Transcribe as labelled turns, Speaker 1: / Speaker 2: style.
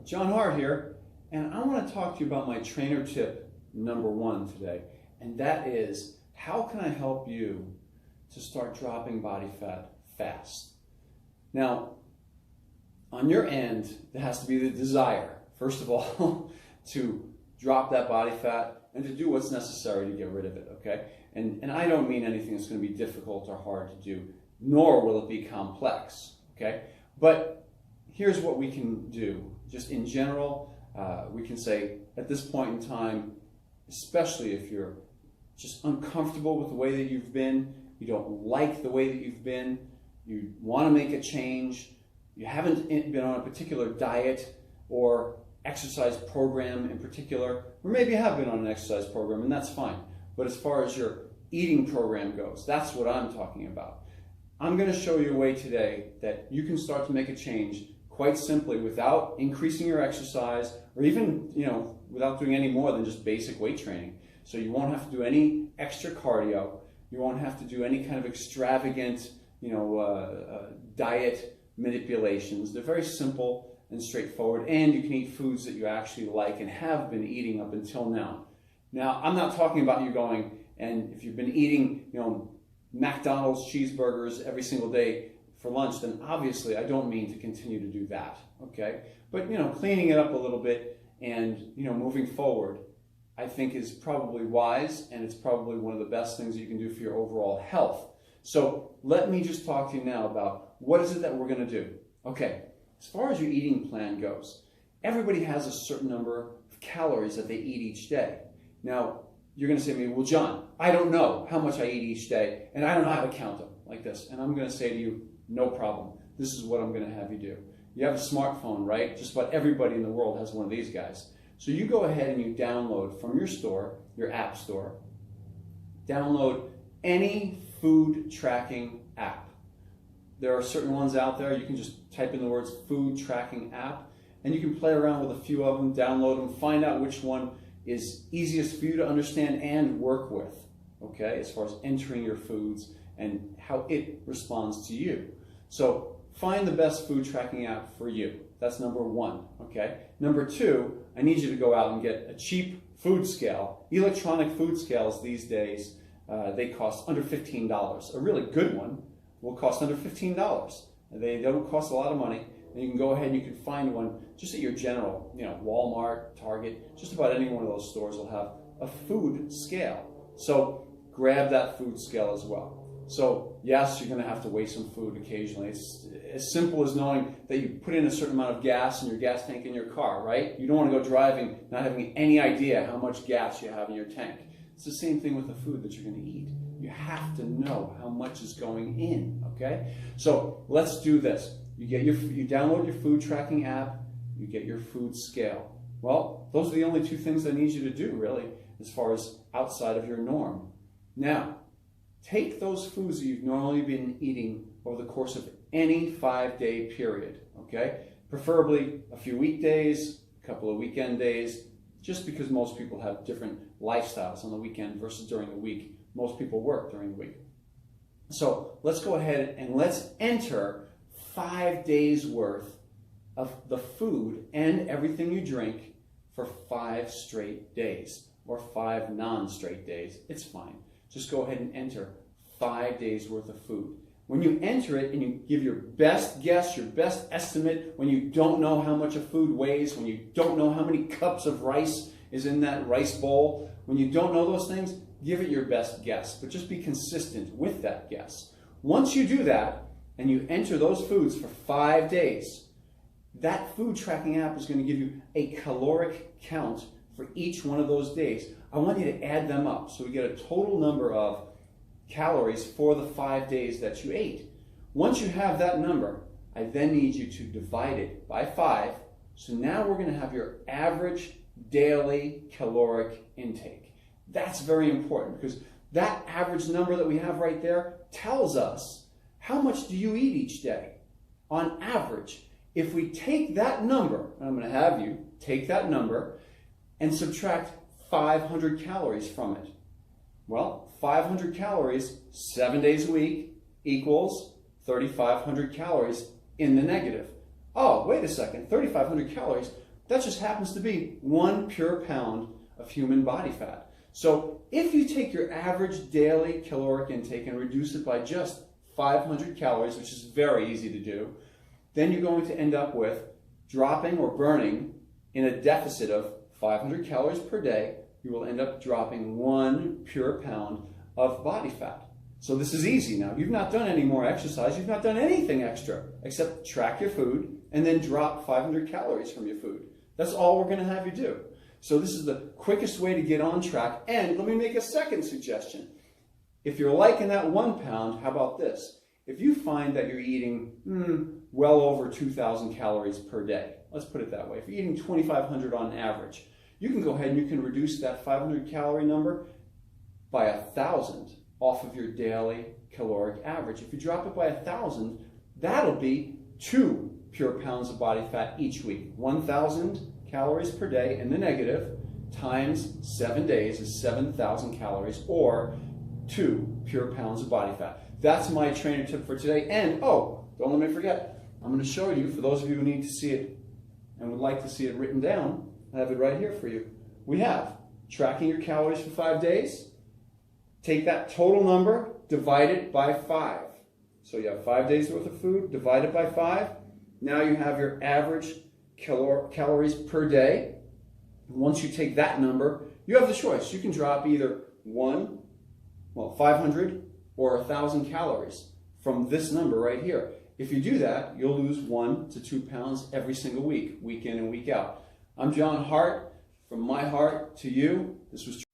Speaker 1: John Hart here, and I want to talk to you about my trainer tip number 1 today, and that is, how can I help you to start dropping body fat fast? Now, on your end, there has to be the desire, first of all, to drop that body fat and to do what's necessary to get rid of it, okay? And I don't mean anything that's going to be difficult or hard to do, nor will it be complex, okay? But here's what we can do. Just in general, we can say at this point in time, especially if you're just uncomfortable with the way that you've been, you don't like the way that you've been, you want to make a change, you haven't been on a particular diet or exercise program in particular, or maybe you have been on an exercise program, and that's fine. But as far as your eating program goes, that's what I'm talking about. I'm going to show you a way today that you can start to make a change quite simply without increasing your exercise, or even, without doing any more than just basic weight training. So you won't have to do any extra cardio. You won't have to do any kind of extravagant, diet manipulations. They're very simple and straightforward, and you can eat foods that you actually like and have been eating up until now. Now, I'm not talking about you going, and if you've been eating, McDonald's cheeseburgers every single day for lunch, then obviously I don't mean to continue to do that, okay? But, cleaning it up a little bit and, moving forward, I think is probably wise, and it's probably one of the best things that you can do for your overall health. So let me just talk to you now about what is it that we're going to do. Okay, as far as your eating plan goes, everybody has a certain number of calories that they eat each day. Now, you're going to say to me, well, John, I don't know how much I eat each day, and I don't know how to count them like this. And I'm going to say to you, no problem. This is what I'm going to have you do. You have a smartphone, right? Just about everybody in the world has one of these guys. So you go ahead and you download from your store, your app store, download any food tracking app. There are certain ones out there. You can just type in the words food tracking app, and you can play around with a few of them, download them, find out which one is easiest for you to understand and work with, okay, as far as entering your foods and how it responds to you. So find the best food tracking app for you. That's number 1, okay? Number 2, I need you to go out and get a cheap food scale. Electronic food scales these days, they cost under $15. A really good one will cost under $15. They don't cost a lot of money, and you can go ahead and you can find one just at your general, Walmart, Target, just about any one of those stores will have a food scale. So grab that food scale as well. So yes, you're going to have to weigh some food occasionally. It's as simple as knowing that you put in a certain amount of gas in your gas tank in your car, right? You don't want to go driving not having any idea how much gas you have in your tank. It's the same thing with the food that you're going to eat. You have to know how much is going in, okay? So let's do this. You download your food tracking app, you get your food scale. Well, those are the only 2 things I need you to do, really, as far as outside of your norm. Now, take those foods that you've normally been eating over the course of any 5-day period, okay? Preferably a few weekdays, a couple of weekend days, just because most people have different lifestyles on the weekend versus during the week. Most people work during the week. So let's go ahead and let's enter 5 days worth of the food and everything you drink for 5 straight days, or 5 non-straight days. It's fine. Just go ahead and enter 5 days worth of food. When you enter it and you give your best guess, your best estimate, when you don't know how much a food weighs, when you don't know how many cups of rice is in that rice bowl, when you don't know those things, give it your best guess, but just be consistent with that guess. Once you do that and you enter those foods for 5 days, that food tracking app is going to give you a caloric count for each one of those days. I want you to add them up so we get a total number of calories for the 5 days that you ate. Once you have that number, I then need you to divide it by 5. So now we're going to have your average daily caloric intake. That's very important because that average number that we have right there tells us how much do you eat each day on average. If we take that number, and I'm going to have you take that number and subtract 500 calories from it. Well, 500 calories 7 days a week equals 3,500 calories in the negative. Oh, wait a second, 3,500 calories? That just happens to be 1 pure pound of human body fat. So if you take your average daily caloric intake and reduce it by just 500 calories, which is very easy to do, then you're going to end up with dropping or burning in a deficit of 500 calories per day. You will end up dropping 1 pure pound of body fat. So this is easy now. You've not done any more exercise. You've not done anything extra except track your food and then drop 500 calories from your food. That's all we're going to have you do. So this is the quickest way to get on track. And let me make a second suggestion. If you're liking that 1 pound, how about this? If you find that you're eating well over 2,000 calories per day, let's put it that way. If you're eating 2,500 on average, you can go ahead and you can reduce that 500 calorie number by 1,000 off of your daily caloric average. If you drop it by 1,000, that'll be 2 pure pounds of body fat each week. 1,000 calories per day in the negative times 7 days is 7,000 calories, or 2 pure pounds of body fat. That's my trainer tip for today. And oh, don't let me forget, I'm going to show you, for those of you who need to see it and would like to see it written down, I have it right here for you. We have tracking your calories for 5 days. Take that total number, divide it by 5. So you have 5 days worth of food, divide it by 5. Now you have your average calories per day. Once you take that number, you have the choice. You can drop either 500 or 1,000 calories from this number right here. If you do that, you'll lose 1 to 2 pounds every single week, week in and week out. I'm John Hart. From my heart to you, this was